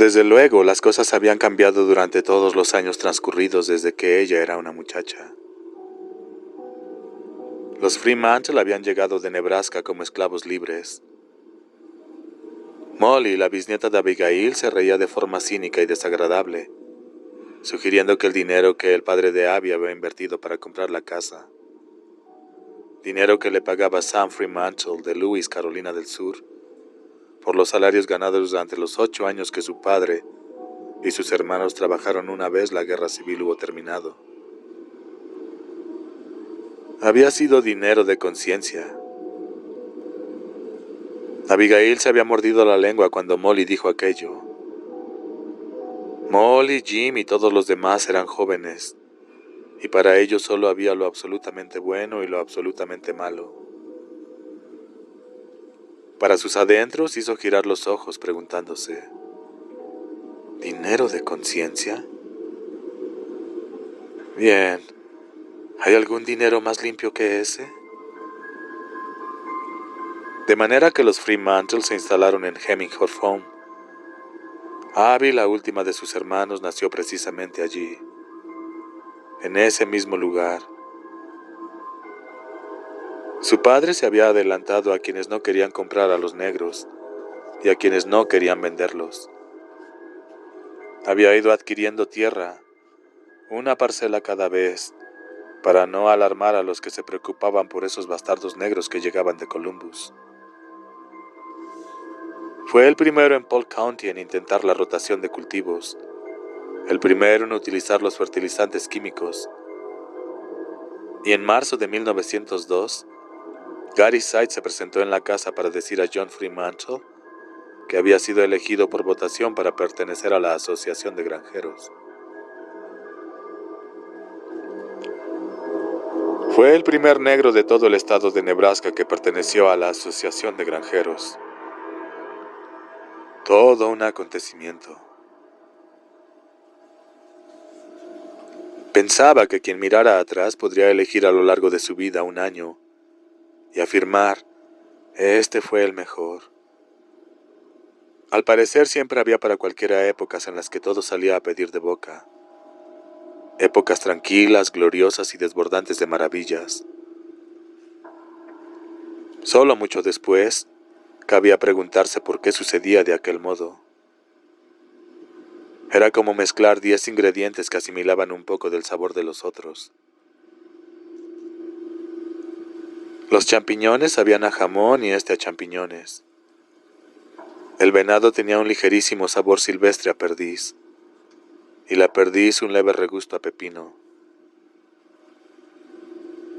Desde luego, las cosas habían cambiado durante todos los años transcurridos desde que ella era una muchacha. Los Fremantle habían llegado de Nebraska como esclavos libres. Molly, la bisnieta de Abigail, se reía de forma cínica y desagradable, sugiriendo que el dinero que el padre de Abby había invertido para comprar la casa, dinero que le pagaba Sam Fremantle de Lewis, Carolina del Sur, por los salarios ganados durante los 8 años que su padre y sus hermanos trabajaron una vez la guerra civil hubo terminado. Había sido dinero de conciencia. Abigail se había mordido la lengua cuando Molly dijo aquello. Molly, Jim y todos los demás eran jóvenes, y para ellos solo había lo absolutamente bueno y lo absolutamente malo. Para sus adentros hizo girar los ojos preguntándose, ¿dinero de conciencia? Bien, ¿hay algún dinero más limpio que ese? De manera que los Fremantle se instalaron en Heminghoff Home. Abby, la última de sus hermanos, nació precisamente allí, en ese mismo lugar. Su padre se había adelantado a quienes no querían comprar a los negros y a quienes no querían venderlos. Había ido adquiriendo tierra, una parcela cada vez, para no alarmar a los que se preocupaban por esos bastardos negros que llegaban de Columbus. Fue el primero en Polk County en intentar la rotación de cultivos, el primero en utilizar los fertilizantes químicos, y en marzo de 1902, Gary Sides se presentó en la casa para decir a John Fremantle que había sido elegido por votación para pertenecer a la Asociación de Granjeros. Fue el primer negro de todo el estado de Nebraska que perteneció a la Asociación de Granjeros. Todo un acontecimiento. Pensaba que quien mirara atrás podría elegir a lo largo de su vida un año y afirmar, este fue el mejor. Al parecer siempre había para cualquiera épocas en las que todo salía a pedir de boca. Épocas tranquilas, gloriosas y desbordantes de maravillas. Solo mucho después, cabía preguntarse por qué sucedía de aquel modo. Era como mezclar 10 ingredientes que asimilaban un poco del sabor de los otros. Los champiñones sabían a jamón y a champiñones. El venado tenía un ligerísimo sabor silvestre a perdiz, y la perdiz un leve regusto a pepino.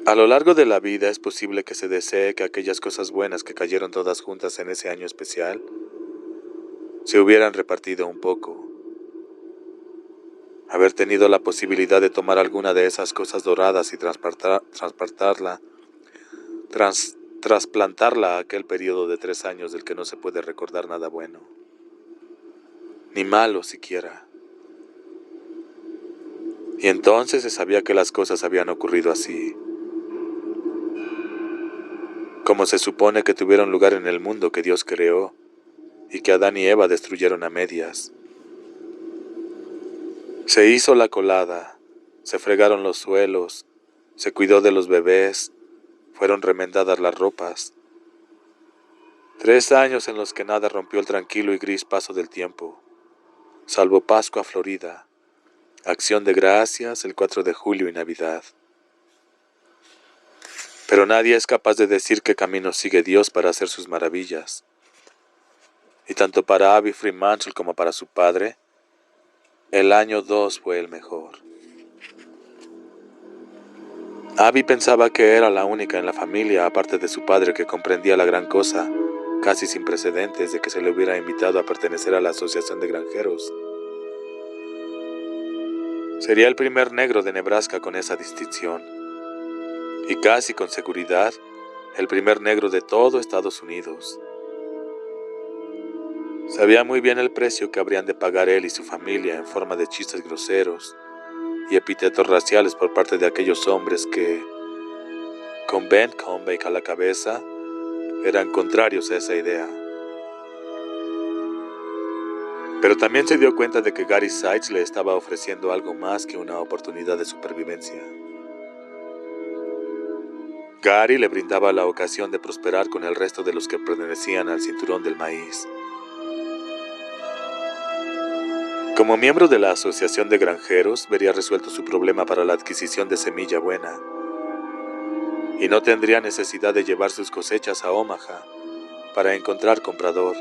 A lo largo de la vida es posible que se desee que aquellas cosas buenas que cayeron todas juntas en ese año especial se hubieran repartido un poco. Haber tenido la posibilidad de tomar alguna de esas cosas doradas y trasplantarla a aquel periodo de 3 años del que no se puede recordar nada bueno, ni malo siquiera. Y entonces se sabía que las cosas habían ocurrido así, como se supone que tuvieron lugar en el mundo que Dios creó y que Adán y Eva destruyeron a medias. Se hizo la colada, se fregaron los suelos, se cuidó de los bebés, fueron remendadas las ropas. 3 años en los que nada rompió el tranquilo y gris paso del tiempo, salvo Pascua Florida, Acción de Gracias, el 4 de julio y Navidad. Pero nadie es capaz de decir qué camino sigue Dios para hacer sus maravillas. Y tanto para Abby Fremantle como para su padre, el año 2 fue el mejor. Abby pensaba que era la única en la familia, aparte de su padre, que comprendía la gran cosa, casi sin precedentes, de que se le hubiera invitado a pertenecer a la Asociación de Granjeros. Sería el primer negro de Nebraska con esa distinción, y casi con seguridad, el primer negro de todo Estados Unidos. Sabía muy bien el precio que habrían de pagar él y su familia en forma de chistes groseros y epítetos raciales por parte de aquellos hombres que, con Ben Conbeck a la cabeza, eran contrarios a esa idea. Pero también se dio cuenta de que Gary Sides le estaba ofreciendo algo más que una oportunidad de supervivencia. Gary le brindaba la ocasión de prosperar con el resto de los que pertenecían al cinturón del maíz. Como miembro de la Asociación de Granjeros, vería resuelto su problema para la adquisición de semilla buena, y no tendría necesidad de llevar sus cosechas a Omaha para encontrar comprador.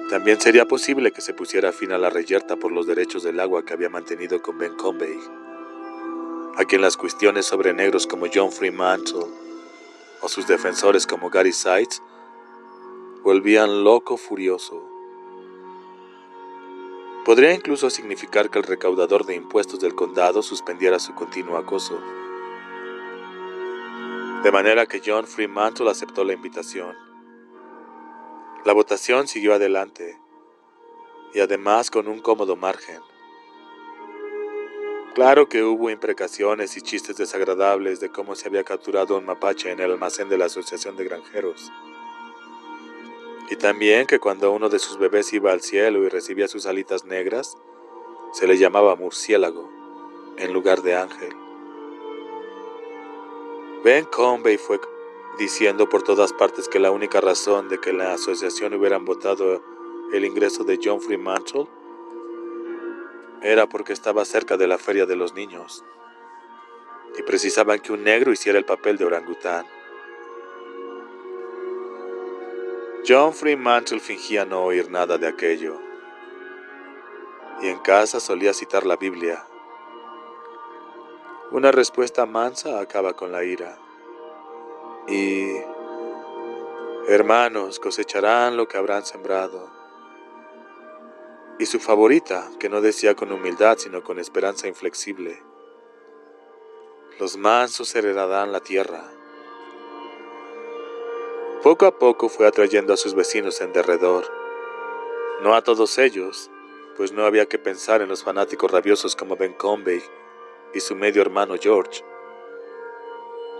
También sería posible que se pusiera fin a la reyerta por los derechos del agua que había mantenido con Ben Convey, a quien las cuestiones sobre negros como John Fremantle o sus defensores como Gary Sides volvían loco furioso. Podría incluso significar que el recaudador de impuestos del condado suspendiera su continuo acoso. De manera que John Fremantle aceptó la invitación. La votación siguió adelante, y además con un cómodo margen. Claro que hubo imprecaciones y chistes desagradables de cómo se había capturado un mapache en el almacén de la Asociación de Granjeros. Y también que cuando uno de sus bebés iba al cielo y recibía sus alitas negras, se le llamaba murciélago, en lugar de ángel. Ben Convey fue diciendo por todas partes que la única razón de que la asociación hubieran votado el ingreso de John Fremantle era porque estaba cerca de la feria de los niños, y precisaban que un negro hiciera el papel de orangután. John Fremantle fingía no oír nada de aquello, y en casa solía citar la Biblia. Una respuesta mansa acaba con la ira. Y hermanos cosecharán lo que habrán sembrado. Y su favorita, que no decía con humildad sino con esperanza inflexible: los mansos heredarán la tierra. Poco a poco fue atrayendo a sus vecinos en derredor. No a todos ellos, pues no había que pensar en los fanáticos rabiosos como Ben Convey y su medio hermano George,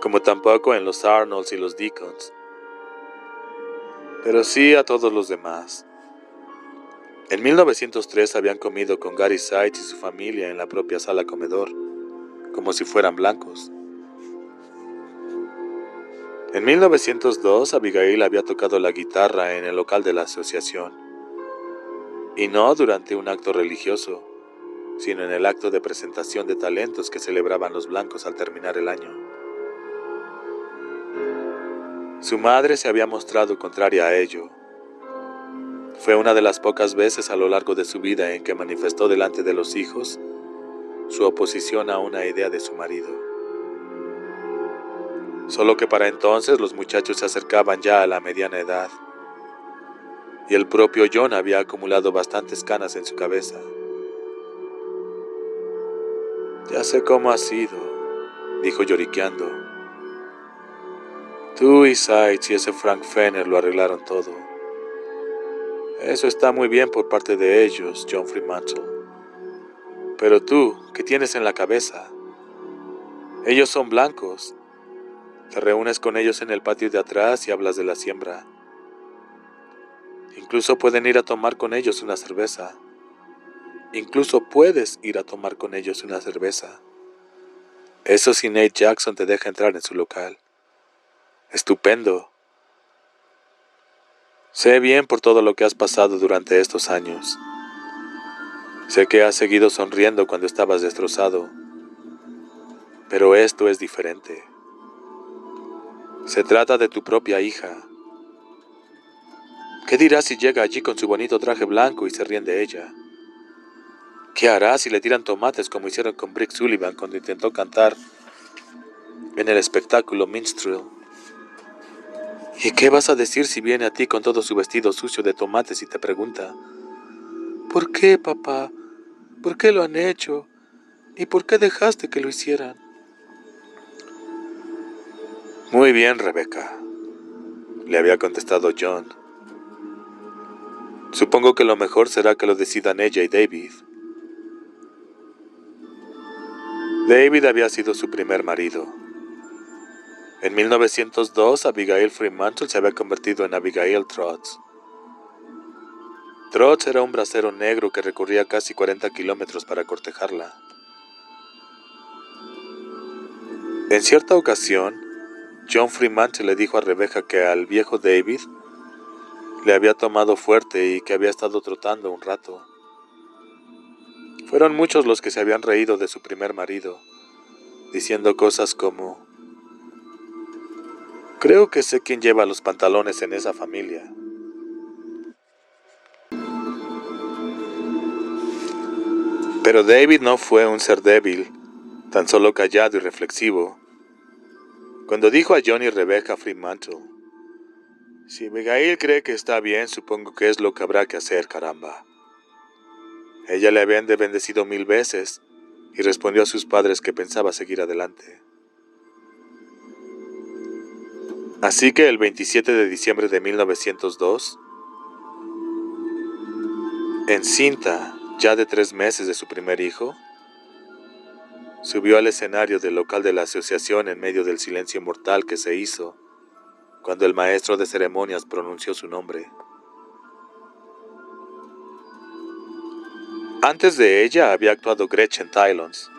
como tampoco en los Arnolds y los Deacons, pero sí a todos los demás. En 1903 habían comido con Gary Sides y su familia en la propia sala comedor, como si fueran blancos. En 1902 Abigail había tocado la guitarra en el local de la asociación, y no durante un acto religioso, sino en el acto de presentación de talentos que celebraban los blancos al terminar el año. Su madre se había mostrado contraria a ello. Fue una de las pocas veces a lo largo de su vida en que manifestó delante de los hijos su oposición a una idea de su marido. Solo que para entonces los muchachos se acercaban ya a la mediana edad, y el propio John había acumulado bastantes canas en su cabeza. «Ya sé cómo ha sido», dijo lloriqueando. «Tú y Sides y ese Frank Fenner lo arreglaron todo. Eso está muy bien por parte de ellos, John Fremantle. Pero tú, ¿qué tienes en la cabeza? Ellos son blancos. Te reúnes con ellos en el patio de atrás y hablas de la siembra. Incluso pueden ir a tomar con ellos una cerveza. Incluso puedes ir a tomar con ellos una cerveza. Eso si Nate Jackson te deja entrar en su local. Estupendo. Sé bien por todo lo que has pasado durante estos años. Sé que has seguido sonriendo cuando estabas destrozado. Pero esto es diferente. Se trata de tu propia hija. ¿Qué dirás si llega allí con su bonito traje blanco y se ríen de ella? ¿Qué harás si le tiran tomates como hicieron con Brick Sullivan cuando intentó cantar en el espectáculo Minstrel? ¿Y qué vas a decir si viene a ti con todo su vestido sucio de tomates y te pregunta: ¿por qué, papá? ¿Por qué lo han hecho? ¿Y por qué dejaste que lo hicieran? Muy bien, Rebecca, le había contestado John. Supongo que lo mejor será que lo decidan ella y David. David había sido su primer marido. En 1902, Abigail Fremantle se había convertido en Abigail Trotz. Trotz era un bracero negro que recorría casi 40 kilómetros para cortejarla. En cierta ocasión, John Fremantle le dijo a Rebecca que al viejo David le había tomado fuerte y que había estado trotando un rato. Fueron muchos los que se habían reído de su primer marido, diciendo cosas como: creo que sé quién lleva los pantalones en esa familia. Pero David no fue un ser débil, tan solo callado y reflexivo. Cuando dijo a John y Rebecca Fremantle: si Abigail cree que está bien, supongo que es lo que habrá que hacer, caramba. Ella le habían bendecido 1000 veces y respondió a sus padres que pensaba seguir adelante. Así que el 27 de diciembre de 1902, encinta ya de 3 meses de su primer hijo, subió al escenario del local de la asociación en medio del silencio mortal que se hizo cuando el maestro de ceremonias pronunció su nombre. Antes de ella había actuado Gretchen Tylons,